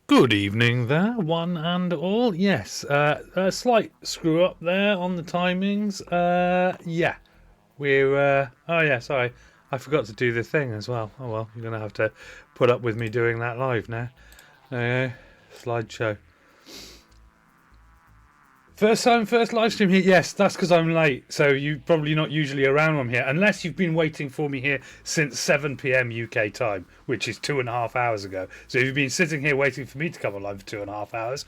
Good evening there, one and all. Yes, a slight screw up there on the timings. Yeah, we're... oh yeah, sorry. I forgot to do the thing as well. Oh well, you're going to have to put up with me doing that live now. Slideshow. First time, first live stream here. Yes, that's because I'm late. So you're probably not usually around when I'm here. Unless you've been waiting for me here since 7 p.m. UK time, which is 2.5 hours ago. So if you've been sitting here waiting for me to come online for 2.5 hours,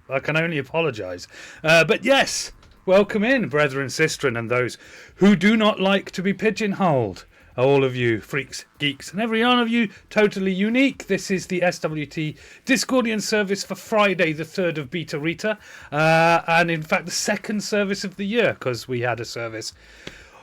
I can only apologise. But yes, welcome in, brethren, sistren, and those who do not like to be pigeonholed. All of you freaks, geeks, and every one of you totally unique. This is the SWT Discordian service for Friday, the 3rd of Beta Rita, and in fact the second service of the year, because we had a service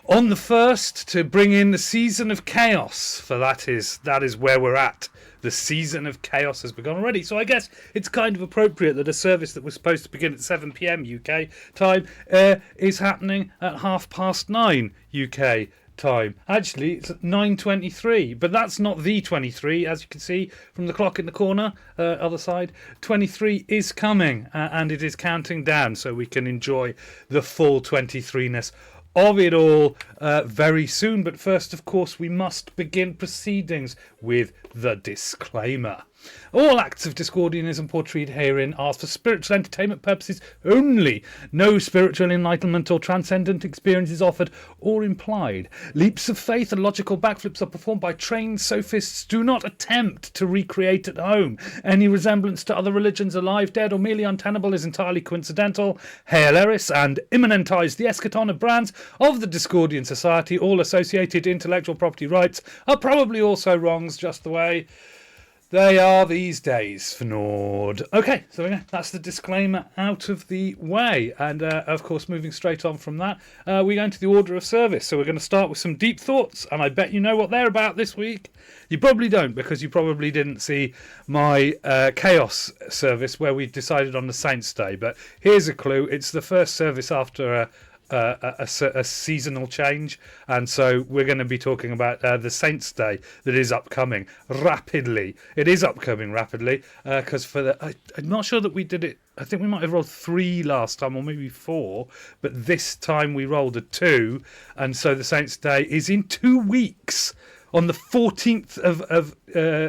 on the 1st to bring in the season of chaos. For that is where we're at. The season of chaos has begun already. So I guess it's kind of appropriate that a service that was supposed to begin at 7 p.m. UK time is happening at 9:30 UK time. Actually, it's at 9:23, but that's not the 23, as you can see from the clock in the corner, other side. 23 is coming, and it is counting down, so we can enjoy the full 23ness of it all very soon. But first, of course, we must begin proceedings with the disclaimer. All acts of Discordianism portrayed herein are for spiritual entertainment purposes only. No spiritual enlightenment or transcendent experience is offered or implied. Leaps of faith and logical backflips are performed by trained sophists. Do not attempt to recreate at home. Any resemblance to other religions, alive, dead, or merely untenable is entirely coincidental. Hail Eris and immanentize the eschaton of brands of the Discordian Society. All associated intellectual property rights are probably also wrongs, just the way they are these days, Fnord. Okay, so that's the disclaimer out of the way. And, of course, moving straight on from that, we go into the order of service. So we're going to start with some deep thoughts, and I bet you know what they're about this week. You probably don't, because you probably didn't see my Chaos service where we decided on the Saints' Day. But here's a clue. It's the first service after a seasonal change, and so we're going to be talking about the Saints' Day that is upcoming rapidly. It is upcoming rapidly because I'm not sure that we did it. I think we might have rolled 3 last time, or maybe 4, but this time we rolled a 2, and so the Saints' Day is in 2 weeks. On the 14th of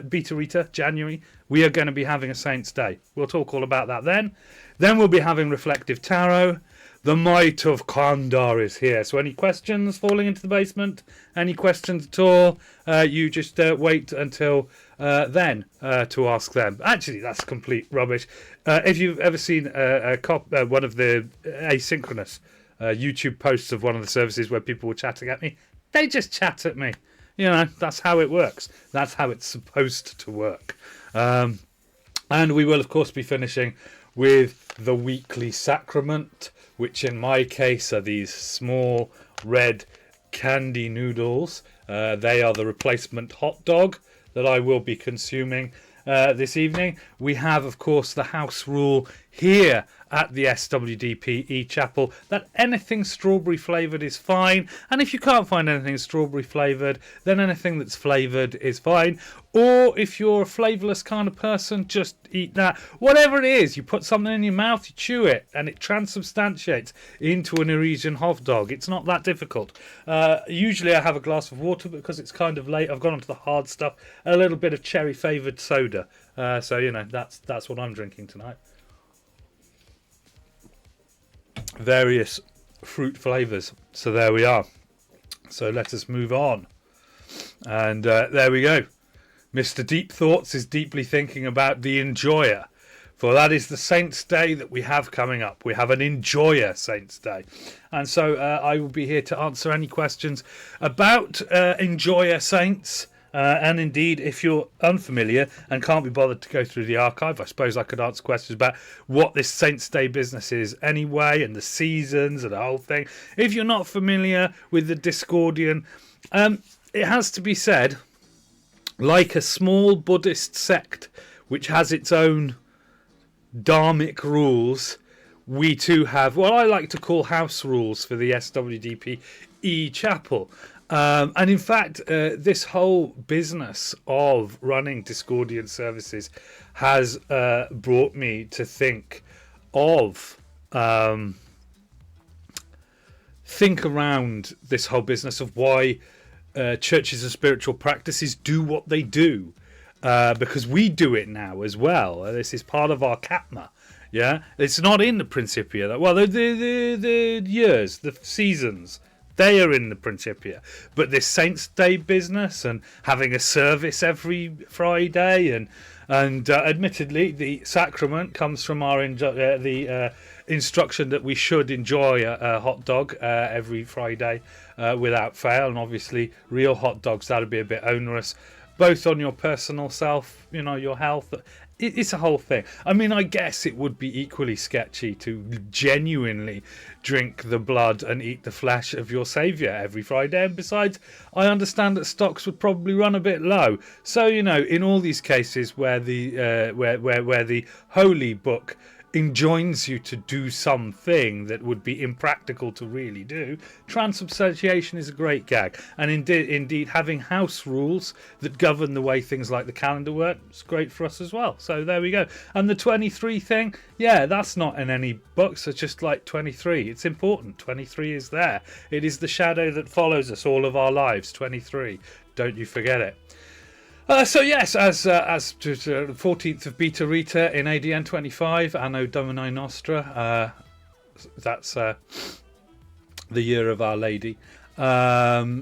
Beta Rita, January, we are going to be having a Saints' Day. We'll talk all about that then. Then we'll be having Reflective Tarot. The Might of Kandar is here. So any questions falling into the basement? Any questions at all? You just wait until then to ask them. Actually, that's complete rubbish. If you've ever seen one of the asynchronous YouTube posts of one of the services where people were chatting at me, they just chat at me. You know, that's how it works. That's how it's supposed to work. And we will, of course, be finishing with the weekly sacrament, which in my case are these small red candy noodles. They are the replacement hot dog that I will be consuming this evening. We have, of course, the house rule here at the SWDP Chapel that anything strawberry flavoured is fine, and if you can't find anything strawberry flavoured, then anything that's flavoured is fine. Or if you're a flavourless kind of person, just eat that. Whatever it is, you put something in your mouth, you chew it, and it transubstantiates into an Erisian hot dog. It's not that difficult. Usually I have a glass of water because it's kind of late. I've gone on to the hard stuff. A little bit of cherry-favoured soda. So, you know, that's what I'm drinking tonight. Various fruit flavours. So there we are. So let us move on. And there we go. Mr. Deep Thoughts is deeply thinking about the Enjoyer, for that is the Saints' Day that we have coming up. We have an Enjoyer Saints' Day. And so I will be here to answer any questions about Enjoyer Saints. And indeed, if you're unfamiliar and can't be bothered to go through the archive, I suppose I could answer questions about what this Saints' Day business is anyway, and the seasons and the whole thing. If you're not familiar with the Discordian, it has to be said, like a small Buddhist sect which has its own dharmic rules, we too have what I like to call house rules for the SWDP e-chapel. And in fact, this whole business of running Discordian services has brought me to think of think around this whole business of why churches and spiritual practices do what they do, because we do it now as well. This is part of our katma. Yeah, it's not in the Principia. Well, the years, the seasons, they are in the Principia. But this Saints' Day business and having a service every Friday and admittedly, the sacrament comes from our instruction that we should enjoy a hot dog every Friday without fail. And obviously, real hot dogs, that would be a bit onerous, both on your personal self, you know, your health. It's a whole thing. I mean, I guess it would be equally sketchy to genuinely drink the blood and eat the flesh of your saviour every Friday. And besides, I understand that stocks would probably run a bit low. So, you know, in all these cases where the where the holy book enjoins you to do something that would be impractical to really do, transubstantiation is a great gag. And indeed having house rules that govern the way things like the calendar work is great for us as well. So there we go. And the 23 thing, yeah, that's not in any books. It's just like 23. It's important. 23 is there. It is the shadow that follows us all of our lives. 23. Don't you forget it. So yes, as to the 14th of Beta Rita in ADN 25, Anno Domini Nostra, that's the year of Our Lady. That's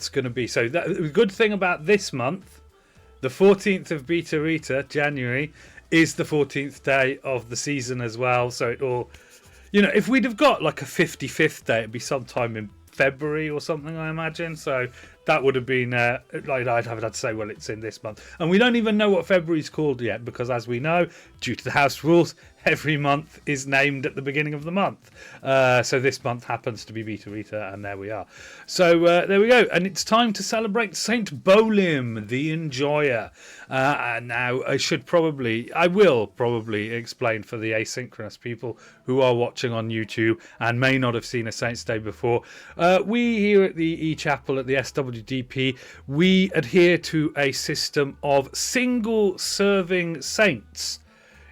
going to be so. The good thing about this month, the 14th of Beta Rita, January, is the 14th day of the season as well. So it all, you know, if we'd have got like a 55th day, it'd be sometime in February or something, I imagine. So that would have been like I'd have had to say, well, it's in this month, and we don't even know what February's called yet, because as we know, due to the house rules, every month is named at the beginning of the month. So this month happens to be Beta Rita, and there we are. So there we go, and it's time to celebrate Saint Bolim, the Enjoyer. And now I will probably explain for the asynchronous people who are watching on YouTube and may not have seen a Saints' Day before. We here at the E-Chapel at the SWDP, we adhere to a system of single serving saints.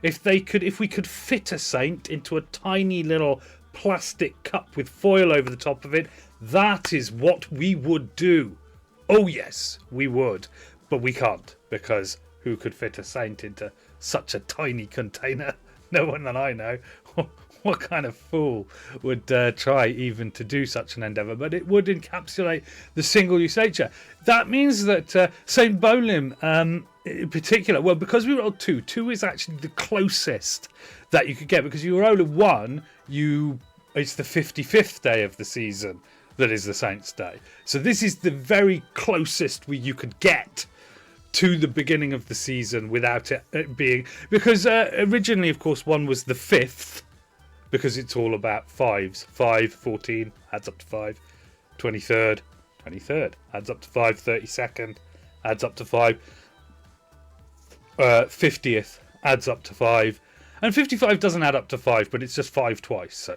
If we could fit a saint into a tiny little plastic cup with foil over the top of it, that is what we would do. Oh yes, we would. But we can't, because who could fit a saint into such a tiny container? No one that I know. What kind of fool would try even to do such an endeavour? But it would encapsulate the single-use nature. That means that Saint Bolim, in particular, well, because we rolled 2, 2 is actually the closest that you could get, because you roll a 1, it's the 55th day of the season that is the Saints' Day. So this is the very closest you could get to the beginning of the season without it being, because originally, of course, 1 was the 5th, because it's all about 5s. 5, 14 adds up to 5. 23rd adds up to 5. 32nd adds up to 5. 50th adds up to 5. And 55 doesn't add up to 5, but it's just 5 twice. So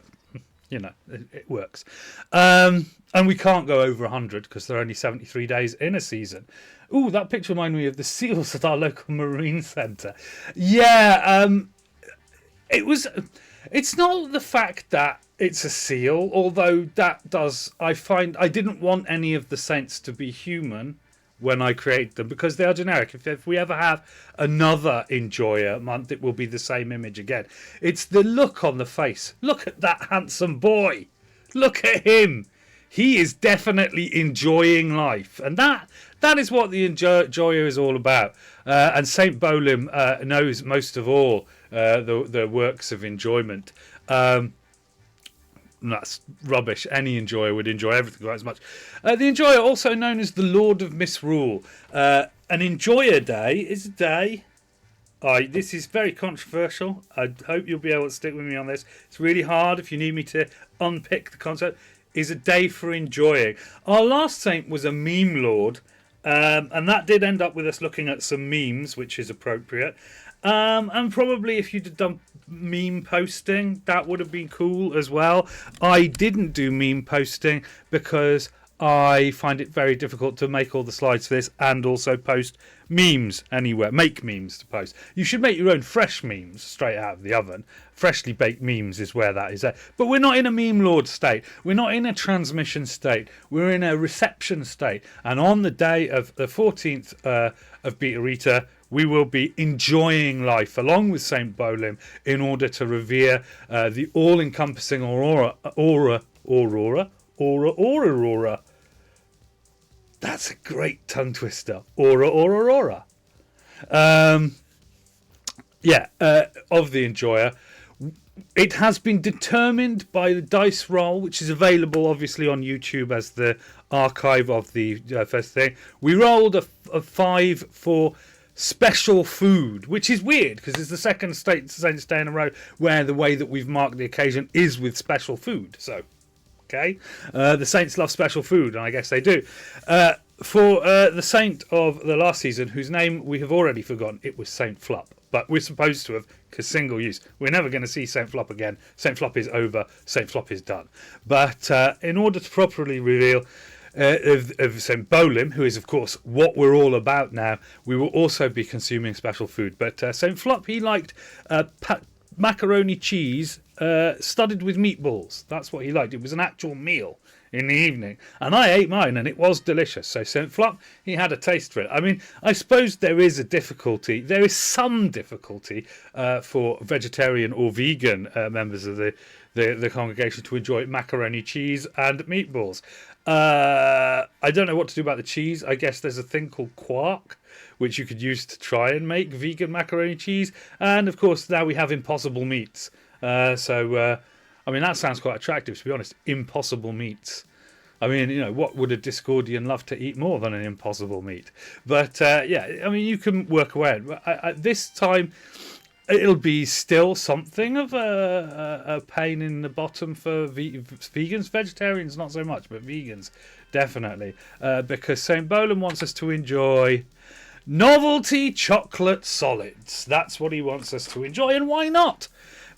it works. And we can't go over 100 because there are only 73 days in a season. Ooh, that picture reminded me of the seals at our local marine centre. Yeah, it's not the fact that it's a seal, although that does. I didn't want any of the saints to be human when I create them because they are generic. If we ever have another Enjoyer month, it will be the same image again. It's the look on the face. Look at that handsome boy. Look at him. He is definitely enjoying life, and that is what the Enjoyer is all about. And Saint Bolim knows most of all the works of enjoyment. That's rubbish. Any Enjoyer would enjoy everything quite as much. The Enjoyer, also known as the Lord of Misrule. An Enjoyer Day is a day. This is very controversial. I hope you'll be able to stick with me on this. It's really hard if you need me to unpick the concept. Is a day for enjoying. Our last saint was a meme lord, and that did end up with us looking at some memes, which is appropriate. And probably if you'd done meme posting, that would have been cool as well. I didn't do meme posting because I find it very difficult to make all the slides for this and also post memes anywhere. Make memes to post. You should make your own fresh memes straight out of the oven. Freshly baked memes is where that is at. But we're not in a meme lord state. We're not in a transmission state. We're in a reception state. And on the day of the 14th of Beta Rita, we will be enjoying life along with Saint Bolim in order to revere the all-encompassing aurora. That's a great tongue twister. Aura. Of the Enjoyer. It has been determined by the dice roll, which is available obviously on YouTube as the archive of the first thing. We rolled a 5 for special food, which is weird because it's the second Saint Day in a row where the way that we've marked the occasion is with special food. So, okay, the saints love special food, and I guess they do. For the saint of the last season, whose name we have already forgotten, it was Saint Flop. But we're supposed to have, because single use. We're never going to see Saint Flop again. Saint Flop is over. Saint Flop is done. But in order to properly reveal of Saint Bolim, who is, of course, what we're all about now, we will also be consuming special food. But Saint Flop, he liked macaroni cheese studded with meatballs. That's what he liked. It was an actual meal in the evening, and I ate mine and it was delicious. So Saint Flop, he had a taste for it. I mean, I suppose there is some difficulty for vegetarian or vegan members of the congregation to enjoy macaroni cheese and meatballs. I don't know what to do about the cheese. I guess there's a thing called quark, which you could use to try and make vegan macaroni cheese, and of course now we have impossible meats. I mean, that sounds quite attractive, to be honest. Impossible meats. I mean, what would a Discordian love to eat more than an impossible meat? But, I mean, you can work away. At this time, it'll be still something of a pain in the bottom for vegans. Vegetarians, not so much, but vegans, definitely. Because St. Bolim wants us to enjoy novelty chocolate solids. That's what he wants us to enjoy, and why not?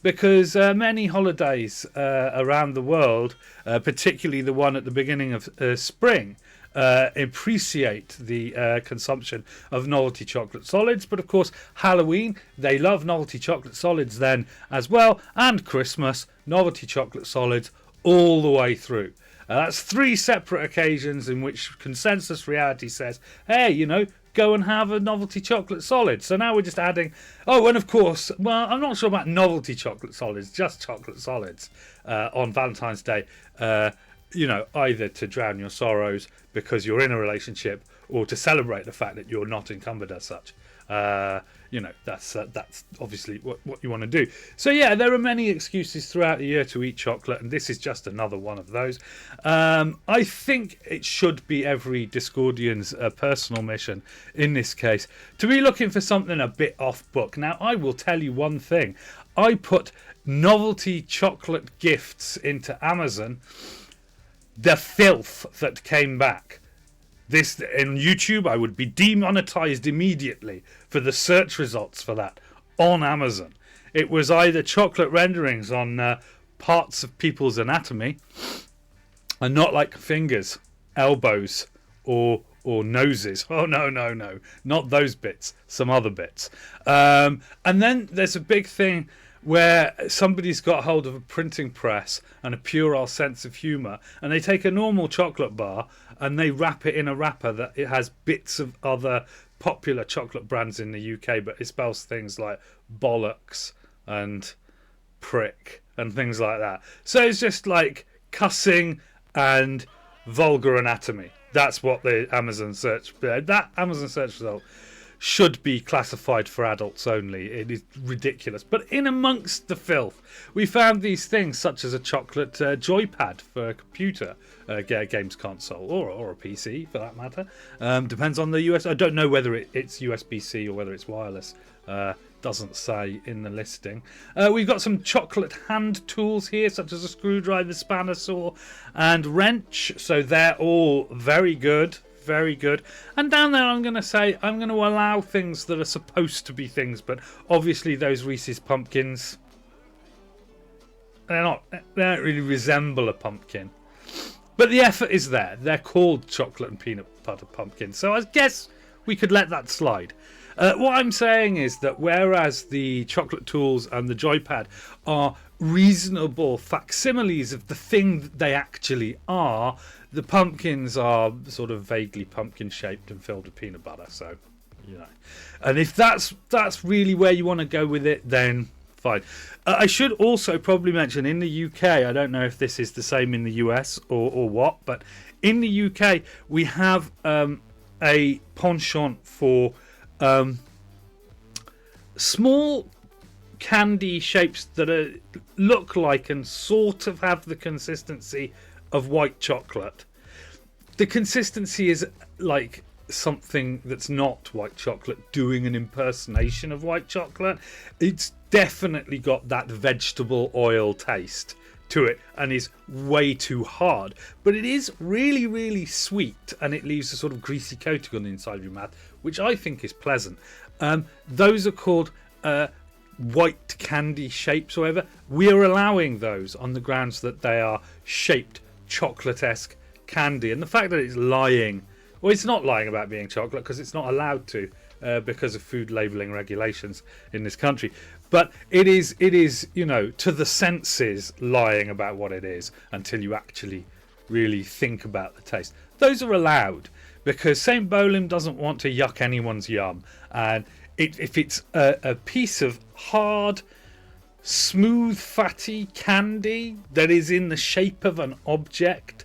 Because many holidays around the world, particularly the one at the beginning of spring, appreciate the consumption of novelty chocolate solids. But of course, Halloween, they love novelty chocolate solids then as well. And Christmas, novelty chocolate solids all the way through. That's 3 separate occasions in which consensus reality says, hey, go and have a novelty chocolate solid. So now we're just adding, and of course, well, I'm not sure about novelty chocolate solids, just chocolate solids on Valentine's Day, either to drown your sorrows because you're in a relationship or to celebrate the fact that you're not encumbered as such. That's obviously what you want to do. So yeah, there are many excuses throughout the year to eat chocolate, and this is just another one of those. I think it should be every Discordian's personal mission in this case to be looking for something a bit off book. Now, I will tell you one thing. I put novelty chocolate gifts into Amazon. The filth that came back. This in YouTube, I would be demonetized immediately for the search results for that on Amazon. It was either chocolate renderings on parts of people's anatomy are not like fingers, elbows, or noses. Oh, no, not those bits, some other bits. And then there's a big thing where somebody's got hold of a printing press and a puerile sense of humour, and they take a normal chocolate bar and they wrap it in a wrapper that it has bits of other popular chocolate brands in the UK, but it spells things like bollocks and prick and things like that. So it's just like cussing and vulgar anatomy. That's what the Amazon search result should be classified for adults only. It is ridiculous. But in amongst the filth, we found these things such as a chocolate joypad for a computer games console, or a PC for that matter. Depends on the US. I don't know whether it's USB-C or whether it's wireless. Doesn't say in the listing. We've got some chocolate hand tools here, such as a screwdriver, spanner saw, and wrench. So they're all very good. Very good. And down there I'm going to allow things that are supposed to be things, but obviously those Reese's pumpkins, they don't really resemble a pumpkin. But the effort is there. They're called chocolate and peanut butter pumpkins, so I guess we could let that slide. What I'm saying is that whereas the chocolate tools and the joypad are reasonable facsimiles of the thing that they actually are, the pumpkins are sort of vaguely pumpkin shaped and filled with peanut butter. So, you know, and if that's really where you want to go with it, then fine. I should also probably mention in the UK, I don't know if this is the same in the US or what, but in the UK we have a penchant for small candy shapes that look like and sort of have the consistency of white chocolate. The consistency is like something that's not white chocolate doing an impersonation of white chocolate. It's definitely got that vegetable oil taste to it and is way too hard, but it is really, really sweet, and it leaves a sort of greasy coating on the inside of your mouth, which I think is pleasant. Those are called white candy shapes or whatever. We are allowing those on the grounds that they are shaped chocolate-esque candy, and the fact that it's lying, well, it's not lying about being chocolate because it's not allowed to because of food labelling regulations in this country, but it is, you know, to the senses lying about what it is until you actually really think about the taste. Those are allowed because St. Bolim doesn't want to yuck anyone's yum, and if it's a piece of hard, smooth, fatty candy that is in the shape of an object,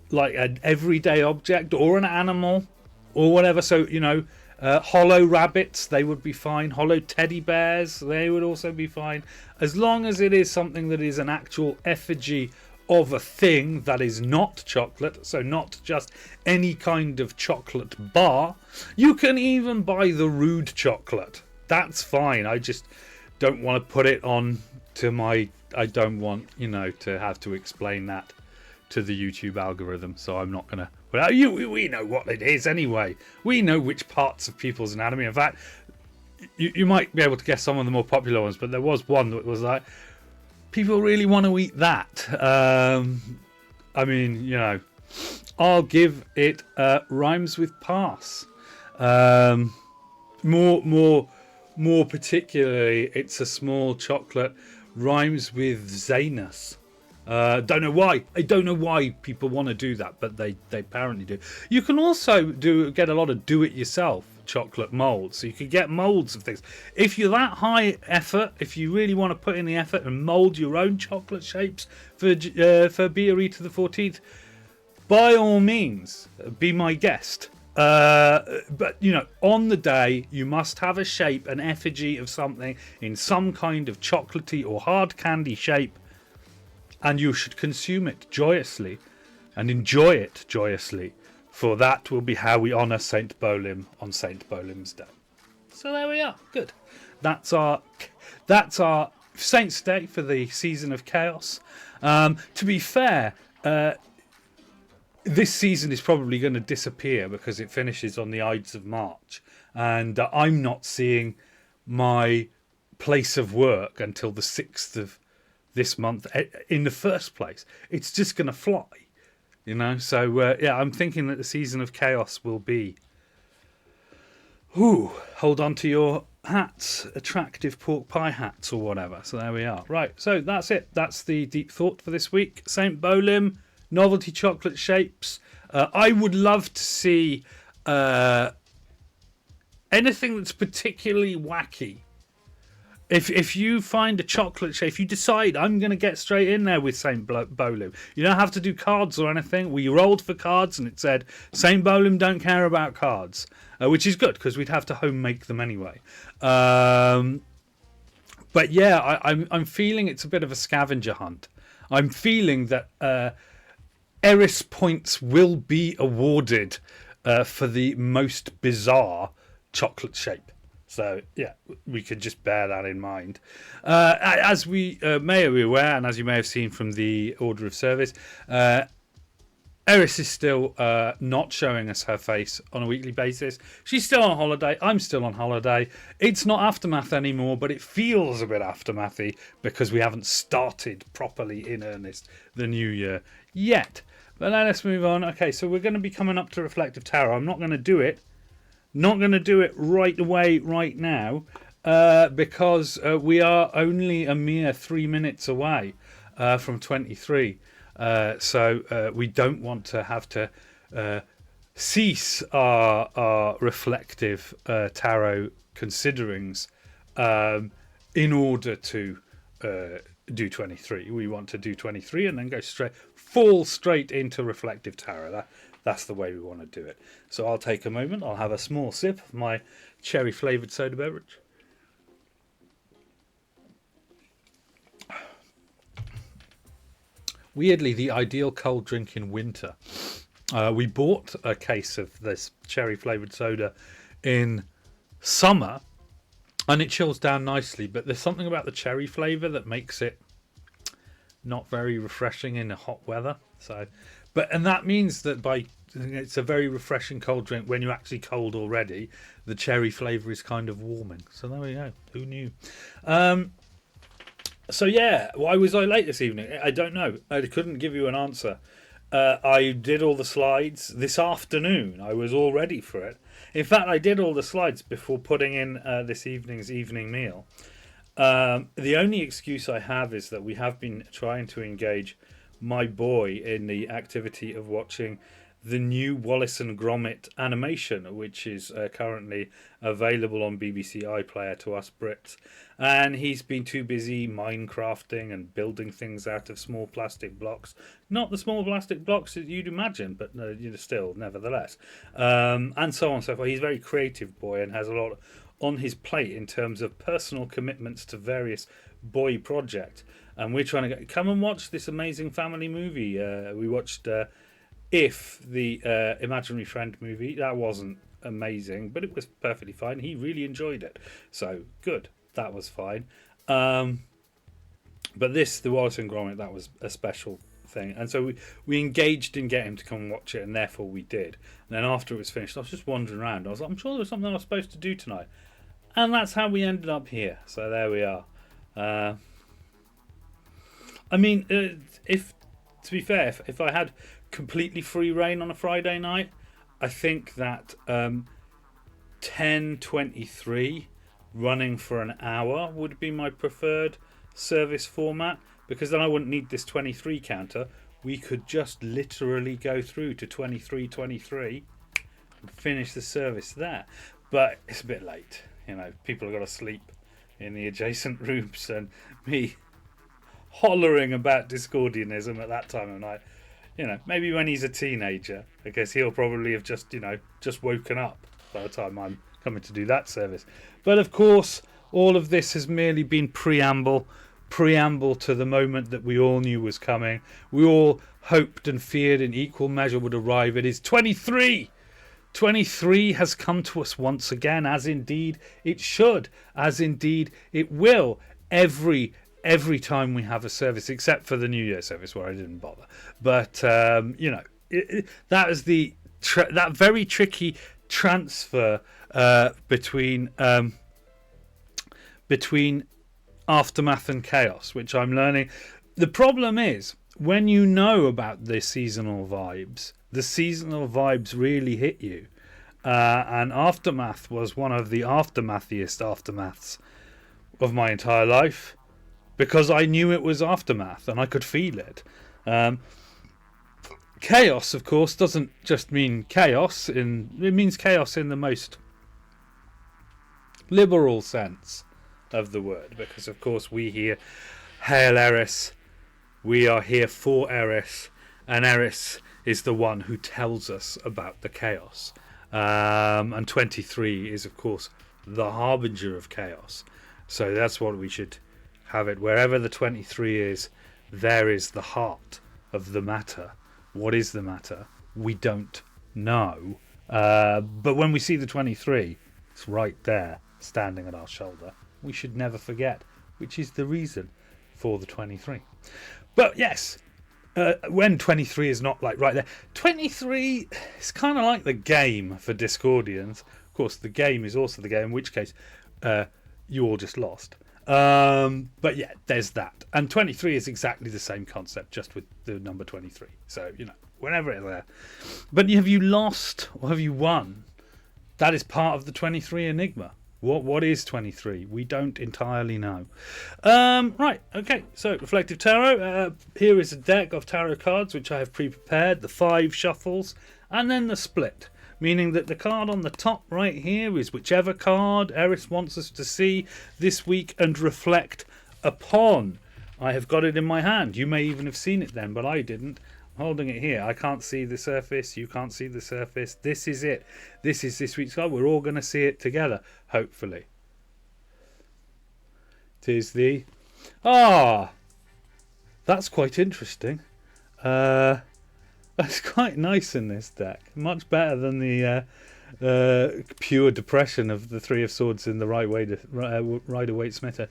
like an everyday object or an animal or whatever, so, you know, hollow rabbits, they would be fine. Hollow teddy bears, they would also be fine, as long as it is something that is an actual effigy of a thing that is not chocolate, so not just any kind of chocolate bar. You can even buy the rude chocolate, that's fine. I just don't want to put it on to my, I don't want, you know, to have to explain that to the YouTube algorithm, so I'm not gonna. Well, we know what it is anyway. We know which parts of people's anatomy. In fact, you might be able to guess some of the more popular ones, but there was one that was like, people really want to eat that. I mean, you know, I'll give it rhymes with pass. More particularly, it's a small chocolate, rhymes with Zanus. Don't know why. I don't know why people want to do that, but they apparently do. You can also get a lot of do-it-yourself chocolate molds, so you can get molds of things. If you're that high effort, if you really want to put in the effort and mold your own chocolate shapes for BRE to the 14th, by all means, be my guest. But, you know, on the day, you must have a shape, an effigy of something in some kind of chocolatey or hard candy shape, and you should consume it joyously and enjoy it joyously, for that will be how we honour St. Bolim on St. Bolim's Day. So there we are. Good. That's our Saints' Day for the season of chaos. To be fair, this season is probably going to disappear because it finishes on the Ides of March, and I'm not seeing my place of work until the 6th of this month in the first place. It's just going to fly, So, I'm thinking that the season of chaos will be... hold on to your hats, attractive pork pie hats or whatever. So there we are. Right, so that's it. That's the deep thought for this week. St. Bolim, novelty chocolate shapes. I would love to see anything that's particularly wacky. If you find a chocolate shape, if you decide I'm going to get straight in there with St. Bolim, you don't have to do cards or anything. We rolled for cards and it said St. Bolim don't care about cards, which is good because we'd have to home make them anyway. But yeah, I'm feeling it's a bit of a scavenger hunt. I'm feeling that Eris points will be awarded for the most bizarre chocolate shape. So, yeah, we could just bear that in mind. As we may be aware, and as you may have seen from the order of service, Eris is still not showing us her face on a weekly basis. She's still on holiday. I'm still on holiday. It's not Aftermath anymore, but it feels a bit Aftermathy because we haven't started properly in earnest the new year yet. But now let's move on. Okay, so we're going to be coming up to Reflective Tarot. I'm not going to do it. Not going to do it right away, right now, because we are only a mere 3 minutes away from 23. So we don't want to have to cease our reflective tarot considerings in order to do 23. We want to do 23 and then fall straight into reflective tarot. That's the way we want to do it. So I'll take a moment. I'll have a small sip of my cherry-flavoured soda beverage. Weirdly, the ideal cold drink in winter. We bought a case of this cherry-flavoured soda in summer, and it chills down nicely. But there's something about the cherry flavour that makes it not very refreshing in the hot weather. And that means that it's a very refreshing cold drink when you're actually cold already. The cherry flavour is kind of warming. So there we go. Who knew? So yeah, why was I late this evening? I don't know. I couldn't give you an answer. I did all the slides this afternoon. I was all ready for it. In fact, I did all the slides before putting in this evening's evening meal. The only excuse I have is that we have been trying to engage my boy in the activity of watching the new Wallace and Gromit animation, which is currently available on BBC iPlayer to us Brits. And he's been too busy Minecrafting and building things out of small plastic blocks. Not the small plastic blocks that you'd imagine, but still, nevertheless. And so on and so forth. He's a very creative boy and has a lot on his plate in terms of personal commitments to various boy projects. And we're trying to come and watch this amazing family movie. We watched If, the Imaginary Friend movie. That wasn't amazing, but it was perfectly fine. He really enjoyed it. So, good. That was fine. But this, the Wallace and Gromit, that was a special thing. And so we engaged in getting him to come and watch it, and therefore we did. And then after it was finished, I was just wandering around. I was like, I'm sure there was something I was supposed to do tonight. And that's how we ended up here. So there we are. I mean, to be fair, if I had completely free reign on a Friday night, I think that 10:23 running for an hour would be my preferred service format, because then I wouldn't need this 23 counter. We could just literally go through to 23:23 and finish the service there. But it's a bit late, people have got to sleep in the adjacent rooms, and me hollering about Discordianism at that time of night. Maybe when he's a teenager, because he'll probably have just woken up by the time I'm coming to do that service. But of course, all of this has merely been preamble to the moment that we all knew was coming. We all hoped and feared in equal measure would arrive. It is 23. 23 has come to us once again, as indeed it should, as indeed it will. Every time we have a service, except for the New Year service where I didn't bother. But that is that very tricky transfer between aftermath and chaos, which I'm learning. The problem is, when you know about the seasonal vibes really hit you. And Aftermath was one of the aftermathiest aftermaths of my entire life, because I knew it was Aftermath and I could feel it. Chaos, of course, doesn't just mean chaos. It means chaos in the most liberal sense of the word, because, of course, we here hail Eris. We are here for Eris, and Eris is the one who tells us about the chaos. And 23 is, of course, the harbinger of chaos. So that's what we should have it. Wherever the 23 is, there is the heart of the matter. What is the matter? We don't know. But when we see the 23, it's right there, standing at our shoulder. We should never forget, which is the reason for the 23. But yes, when 23 is not like right there, 23 is kind of like the game for Discordians. Of course, the game is also the game, in which case you all just lost. But yeah, there's that. And 23 is exactly the same concept, just with the number 23. So, whenever it's there. But have you lost or have you won? That is part of the 23 enigma. What is 23? We don't entirely know. Right, okay, so Reflective Tarot. Here is a deck of tarot cards which I have pre-prepared, the 5 shuffles, and then the split. Meaning that the card on the top right here is whichever card Eris wants us to see this week and reflect upon. I have got it in my hand. You may even have seen it then, but I didn't. I'm holding it here. I can't see the surface. You can't see the surface. This is it. This is this week's card. We're all going to see it together, hopefully. It is the... that's quite interesting. That's quite nice in this deck. Much better than the pure depression of the 3 of Swords in the Rider-Waite-Smith.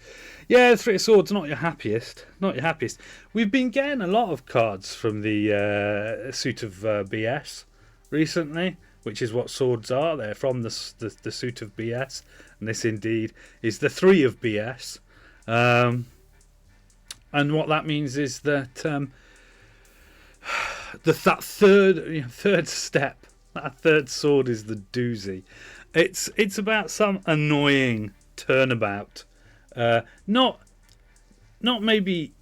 Yeah, the 3 of Swords, not your happiest. Not your happiest. We've been getting a lot of cards from the suit of BS recently, which is what swords are. They're from the suit of BS. And this indeed is the 3 of BS. And what that means is that that third step, that third sword is the doozy. It's about some annoying turnabout. Not maybe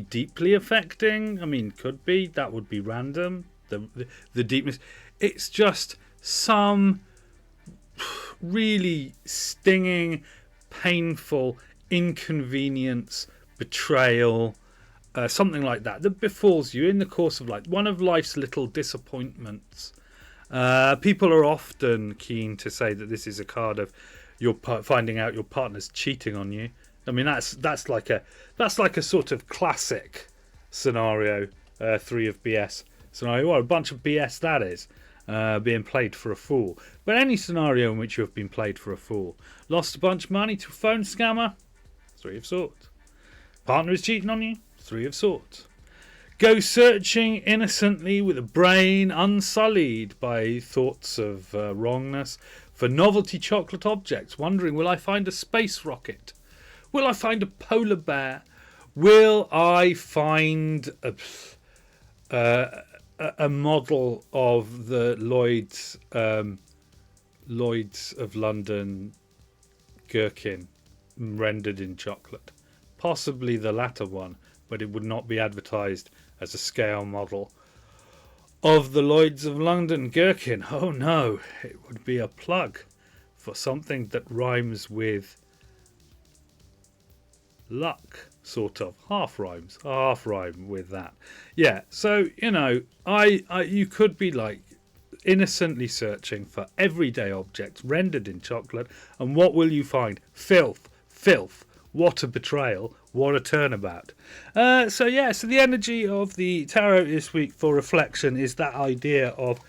deeply affecting. I mean, could be. That would be random. The deepness. It's just some really stinging, painful inconvenience, betrayal. Something like that befalls you in the course of life. One of life's little disappointments. People are often keen to say that this is a card of your finding out your partner's cheating on you. I mean, that's like a sort of classic scenario. 3 of BS scenario. What a bunch of BS that is. Being played for a fool. But any scenario in which you have been played for a fool. Lost a bunch of money to a phone scammer. 3 of Swords. Partner is cheating on you. 3 of Swords. Go searching innocently with a brain unsullied by thoughts of wrongness for novelty chocolate objects, wondering, will I find a space rocket? Will I find a polar bear? Will I find a model of the Lloyd's of London gherkin rendered in chocolate? Possibly the latter one, but it would not be advertised as a scale model of the Lloyd's of London gherkin. Oh no, it would be a plug for something that rhymes with luck, sort of. Half rhyme with that. Yeah, so, you could be like innocently searching for everyday objects rendered in chocolate, and what will you find? Filth. What a betrayal. What a turnabout. So the energy of the tarot this week for reflection is that idea of,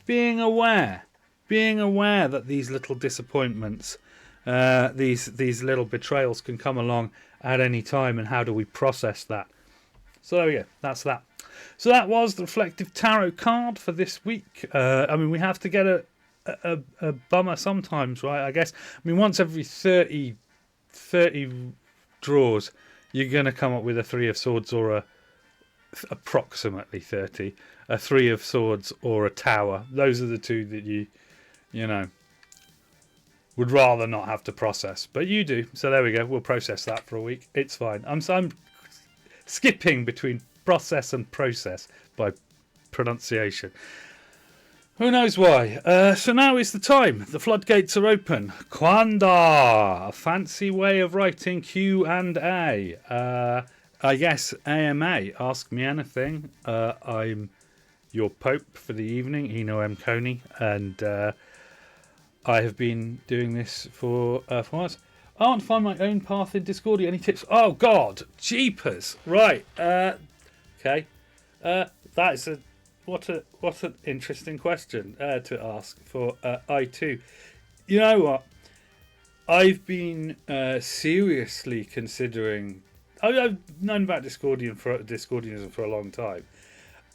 being aware that these little disappointments, these little betrayals can come along at any time, and how do we process that? So there we go. That's that. So that was the Reflective Tarot card for this week. We have to get a bummer sometimes, right? I guess. Once every 30 30 draws, you're going to come up with a 3 of swords or approximately 30, a 3 of swords or a tower. Those are the two that you know, would rather not have to process, but you do. So there we go. We'll process that for a week. It's fine. I'm skipping between process and process by pronunciation. Who knows why? So now is the time. The floodgates are open. Quanda, a fancy way of writing Q and A. I guess AMA. Ask me anything. I'm your Pope for the evening, Eno M Koney, and I have been doing this for months. I want to find my own path in Discordia. Any tips? Oh God, jeepers! Right. Okay. That's what an interesting question to ask for I2. You know what? I've been seriously considering. I've known about Discordianism for a long time,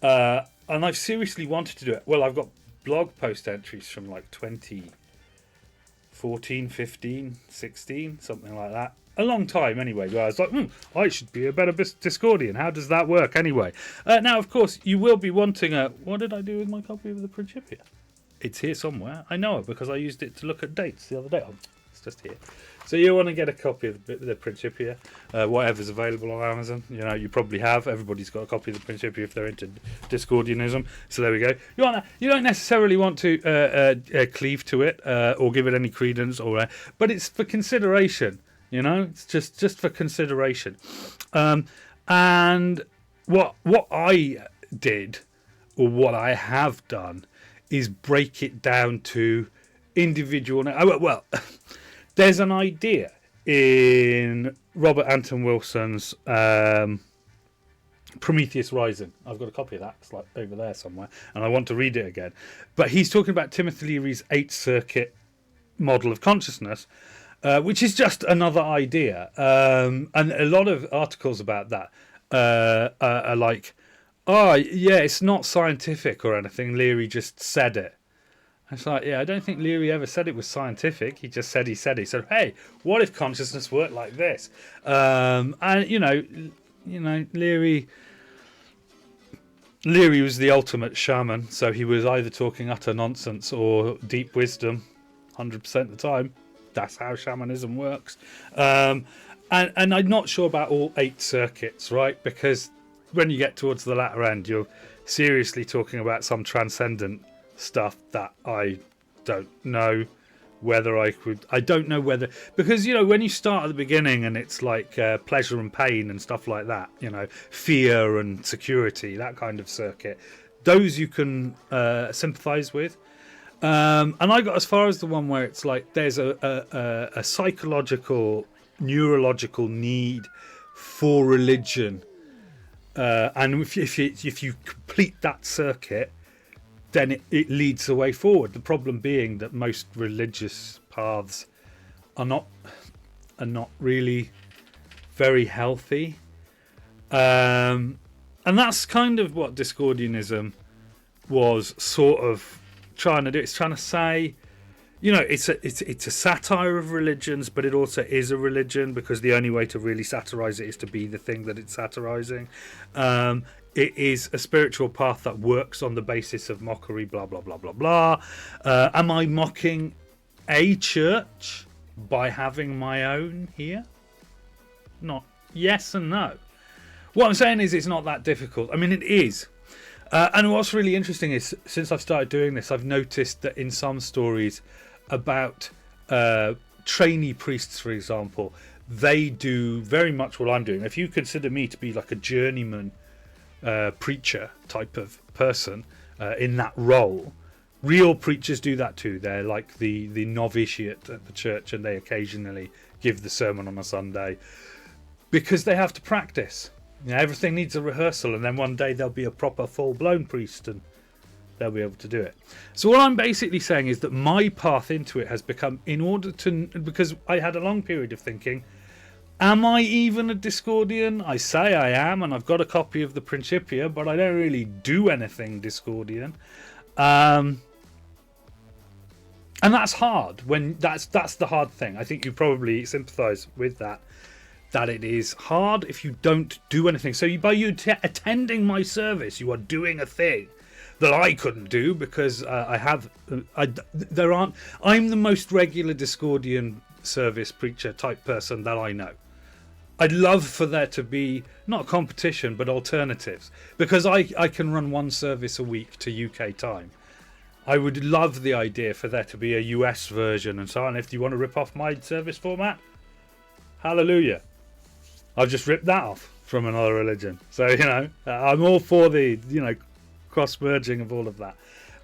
and I've seriously wanted to do it. Well, I've got blog post entries from like 2014, 15, 16, something like that. A long time anyway, where I was like, I should be a better Discordian. How does that work anyway? Now, of course, you will be wanting what did I do with my copy of the Principia? It's here somewhere. I know it because I used it to look at dates the other day. Oh, it's just here. So you want to get a copy of the Principia, whatever's available on Amazon. You know, you probably have. Everybody's got a copy of the Principia if they're into Discordianism. So there we go. You don't necessarily want to cleave to it or give it any credence, but it's for consideration. You know, it's just for consideration. And what I did, or what I have done, is break it down to individual. Well, there's an idea in Robert Anton Wilson's Prometheus Rising. I've got a copy of that. It's like over there somewhere, and I want to read it again. But he's talking about Timothy Leary's 8th Circuit model of consciousness, which is just another idea. And a lot of articles about that are like, oh, yeah, it's not scientific or anything. Leary just said it. It's like, yeah, I don't think Leary ever said it was scientific. He just said he said it. He said, hey, what if consciousness worked like this? And, you know, Leary was the ultimate shaman. So he was either talking utter nonsense or deep wisdom 100% of the time. That's how shamanism works. And I'm not sure about all 8 circuits, right? Because when you get towards the latter end, you're seriously talking about some transcendent stuff that I don't know whether I don't know whether, because, you know, when you start at the beginning and it's like pleasure and pain and stuff like that, you know, fear and security, that kind of circuit, those you can sympathize with. And I got as far as the one where it's like there's a psychological, neurological need for religion, and if you complete that circuit, then it leads the way forward. The problem being that most religious paths are not really very healthy, and that's kind of what Discordianism was sort of trying to do. It's trying to say, you know, it's a satire of religions, but it also is a religion, because the only way to really satirize it is to be the thing that it's satirizing. It is a spiritual path that works on the basis of mockery, blah blah blah blah blah. Am I mocking a church by having my own here? Not yes and no. What I'm saying is it's not that difficult. I mean, it is. And what's really interesting is, since I've started doing this, I've noticed that in some stories about trainee priests, for example, they do very much what I'm doing. If you consider me to be like a journeyman preacher type of person in that role, real preachers do that too. They're like the novitiate at the church, and they occasionally give the sermon on a Sunday because they have to practice. You know, everything needs a rehearsal, and then one day there'll be a proper full-blown priest and they'll be able to do it. So what I'm basically saying is that my path into it has become, because I had a long period of thinking, am I even a Discordian? I say I am, and I've got a copy of the Principia, but I don't really do anything Discordian. And that's hard. When that's the hard thing. I think you probably sympathise with that. That it is hard if you don't do anything. So by you attending my service, you are doing a thing that I couldn't do because there aren't. I'm the most regular Discordian service preacher type person that I know. I'd love for there to be not competition but alternatives, because I can run one service a week to UK time. I would love the idea for there to be a US version and so on. If you want to rip off my service format, hallelujah. I've just ripped that off from another religion. So, I'm all for the, cross-merging of all of that.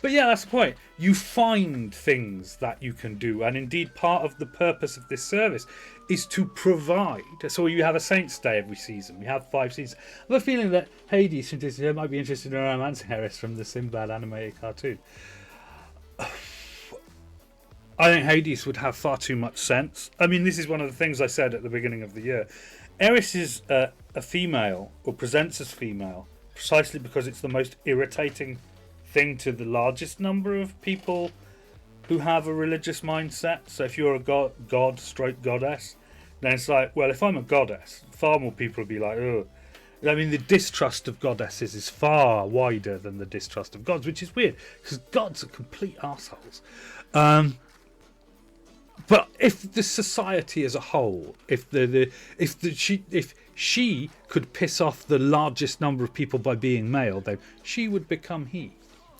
But yeah, that's the point. You find things that you can do. And indeed, part of the purpose of this service is to provide. So you have a Saints' Day every season. We have 5 seasons. I have a feeling that Hades might be interested in romancing Eris from the Sinbad animated cartoon. I think Hades would have far too much sense. I mean, this is one of the things I said at the beginning of the year. Eris is a female, or presents as female, precisely because it's the most irritating thing to the largest number of people who have a religious mindset. So if you're a god stroke goddess, then it's like, well, if I'm a goddess, far more people will be like, ugh. I mean, the distrust of goddesses is far wider than the distrust of gods, which is weird, because gods are complete arseholes. But if the society as a whole, if she could piss off the largest number of people by being male, then she would become he.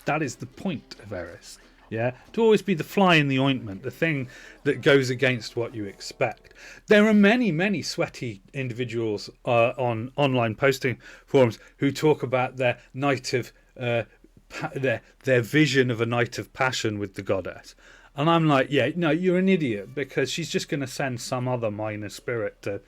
That is the point of Eris. Yeah, to always be the fly in the ointment, the thing that goes against what you expect. There are many sweaty individuals on online posting forums who talk about their night of their vision of a night of passion with the goddess. And I'm like, yeah, no, you're an idiot, because she's just going to send some other minor spirit to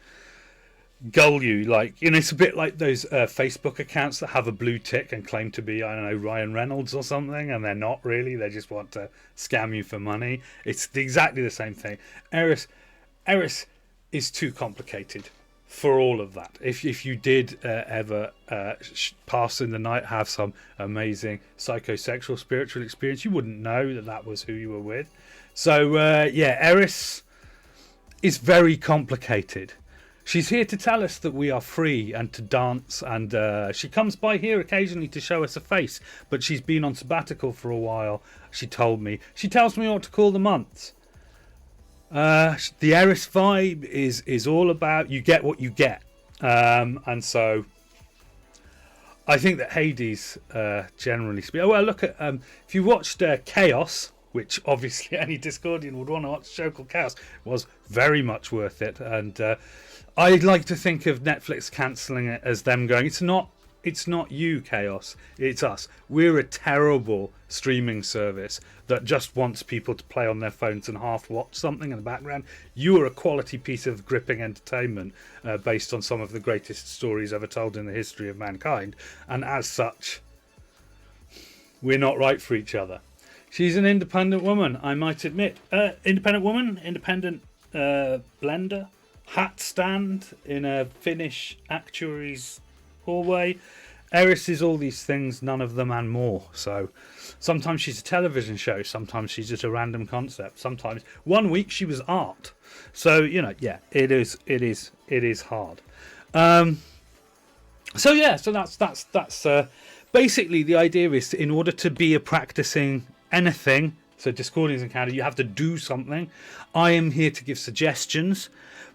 gull you. Like, it's a bit like those Facebook accounts that have a blue tick and claim to be, I don't know, Ryan Reynolds or something, and they're not really. They just want to scam you for money. It's exactly the same thing. Eris is too complicated for all of that. If you did ever pass in the night, have some amazing psychosexual spiritual experience, you wouldn't know that was who you were with. So Eris is very complicated. She's here to tell us that we are free and to dance, and she comes by here occasionally to show us a face, but she's been on sabbatical for a while, she told me. She tells me what to call the months. The Eris vibe is all about you get what you get, and so I think that Hades, generally speaking, well, look at if you watched Chaos, which obviously any Discordian would want to watch, a show called Chaos, was very much worth it, and I'd like to think of Netflix cancelling it as them going, it's not you, Chaos, it's us. We're a terrible streaming service that just wants people to play on their phones and half watch something in the background. You are a quality piece of gripping entertainment based on some of the greatest stories ever told in the history of mankind, and as such, we're not right for each other. She's an independent woman, I might admit. Independent woman, independent blender, hat stand in a Finnish actuary's hallway. Eris is all these things, none of them and more. So sometimes she's a television show, sometimes she's just a random concept, sometimes one week she was art. So it is hard. So that's basically the idea is, in order to be a practicing anything, so Discordians Encounter, you have to do something. I am here to give suggestions,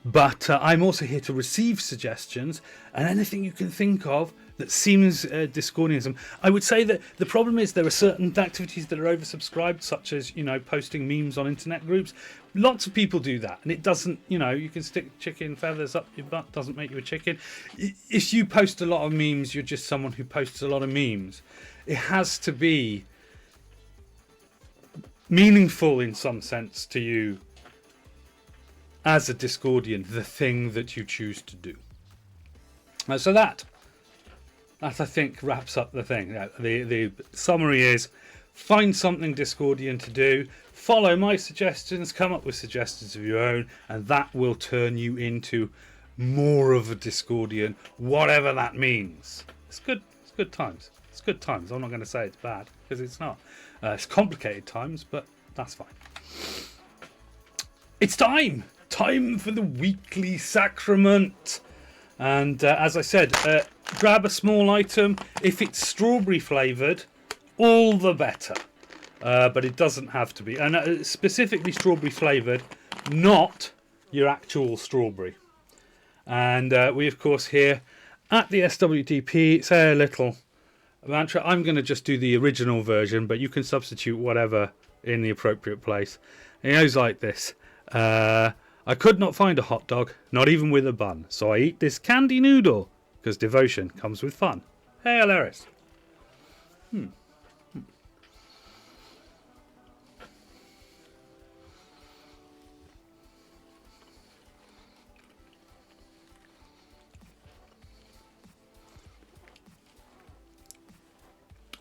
but I'm also here to receive suggestions, and anything you can think of that seems Discordianism. I would say that the problem is there are certain activities that are oversubscribed, such as posting memes on internet groups. Lots of people do that, and it doesn't. You can stick chicken feathers up your butt, doesn't make you a chicken. If you post a lot of memes, you're just someone who posts a lot of memes. It has to be meaningful in some sense to you as a Discordian, the thing that you choose to do. So that I think wraps up the thing. The summary is, find something Discordian to do, follow my suggestions, come up with suggestions of your own, and that will turn you into more of a Discordian, whatever that means. It's good times. I'm not going to say it's bad, because it's not. It's complicated times, but that's fine. It's time for the weekly sacrament. And as I said, grab a small item. If it's strawberry flavoured, all the better. But it doesn't have to be. And specifically strawberry flavoured, not your actual strawberry. And we, of course, here at the SWTP say a little mantra. I'm going to just do the original version, but you can substitute whatever in the appropriate place. And it goes like this. I could not find a hot dog, not even with a bun, so I eat this candy noodle, because devotion comes with fun. Hail Eris.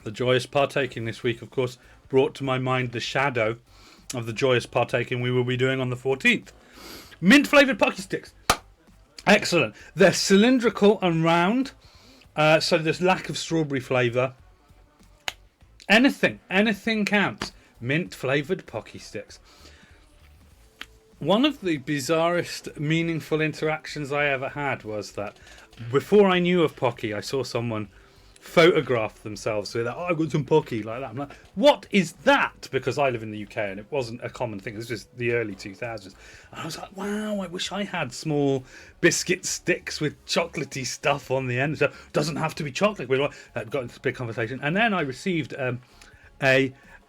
The joyous partaking this week, of course, brought to my mind the shadow of the joyous partaking we will be doing on the 14th. Mint flavoured Pocky Sticks. Excellent. They're cylindrical and round, so there's lack of strawberry flavour. Anything counts. Mint flavoured Pocky Sticks. One of the bizarrest meaningful interactions I ever had was that before I knew of Pocky, I saw someone photograph themselves with, I've got some Pocky, like that. I'm like, what is that? Because I live in the UK and it wasn't a common thing. This was the early 2000s. And I was like, wow, I wish I had small biscuit sticks with chocolatey stuff on the end. So it doesn't have to be chocolate. We got into this big conversation. And then I received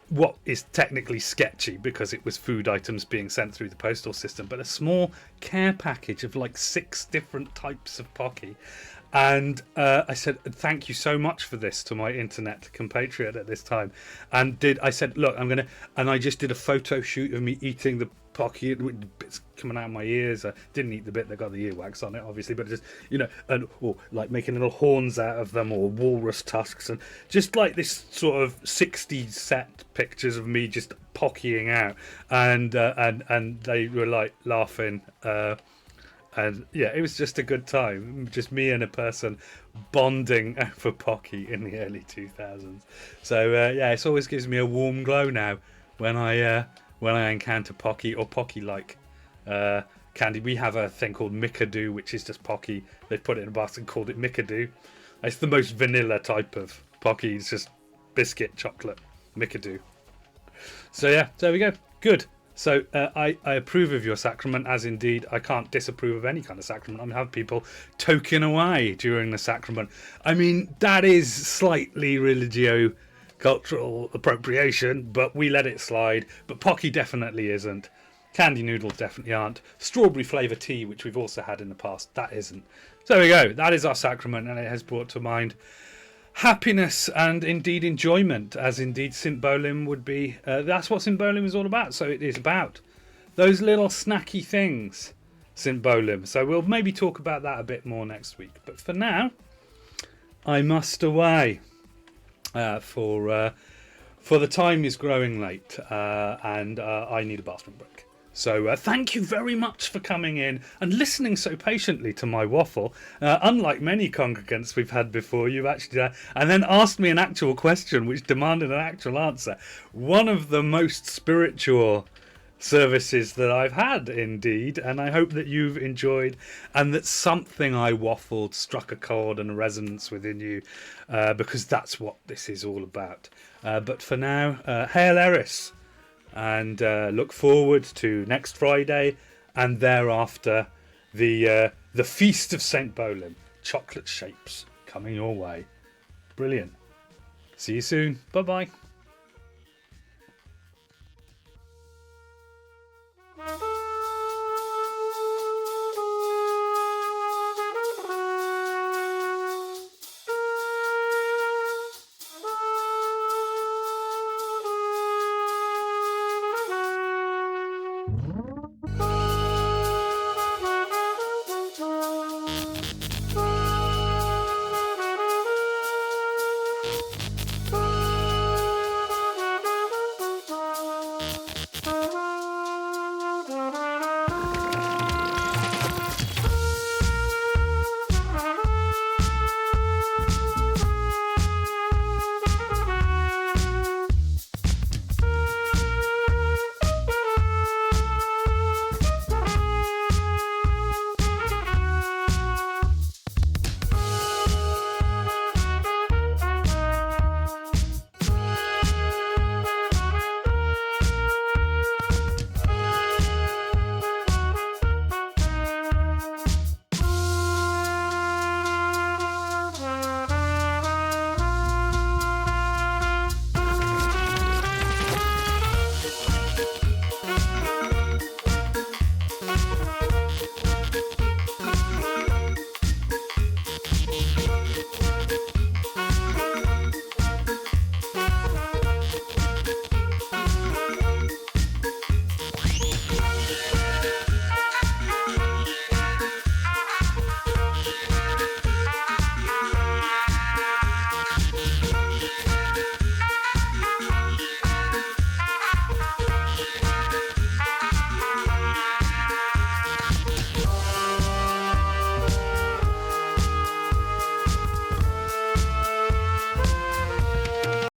what is technically sketchy because it was food items being sent through the postal system, but a small care package of like 6 different types of Pocky. And I said, thank you so much for this to my internet compatriot at this time. And I said, look, and I just did a photo shoot of me eating the Pocky, bits coming out of my ears. I didn't eat the bit that got the earwax on it, obviously, but just, or like making little horns out of them or walrus tusks, and just like this sort of 60 set pictures of me just Pockying out. And they were like laughing. And yeah, it was just a good time. Just me and a person bonding over Pocky in the early 2000s. So yeah, it always gives me a warm glow now when I encounter Pocky or Pocky-like candy. We have a thing called Mikadoo, which is just Pocky. They put it in a basket and called it Mikadoo. It's the most vanilla type of Pocky. It's just biscuit, chocolate, Mikadoo. So yeah, there we go. Good. So I approve of your sacrament, as indeed I can't disapprove of any kind of sacrament. I'm have people token away during the sacrament. I mean, that is slightly religio-cultural appropriation, but we let it slide. But Pocky definitely isn't. Candy noodles definitely aren't. Strawberry flavour tea, which we've also had in the past, that isn't. So there we go. That is our sacrament, and it has brought to mind happiness and indeed enjoyment, as indeed St. Bolim would be. That's what St. Bolim is all about. So it is about those little snacky things, St. Bolim. So we'll maybe talk about that a bit more next week. But for now, I must away for the time is growing late and I need a bathroom break. So thank you very much for coming in and listening so patiently to my waffle. Unlike many congregants we've had before, you've actually and then asked me an actual question which demanded an actual answer. One of the most spiritual services that I've had, indeed, and I hope that you've enjoyed and that something I waffled struck a chord and a resonance within you, because that's what this is all about. But for now, hail Eris. And look forward to next Friday and thereafter the Feast of St. Bolim. Chocolate shapes coming your way. Brilliant. See you soon. Bye-bye.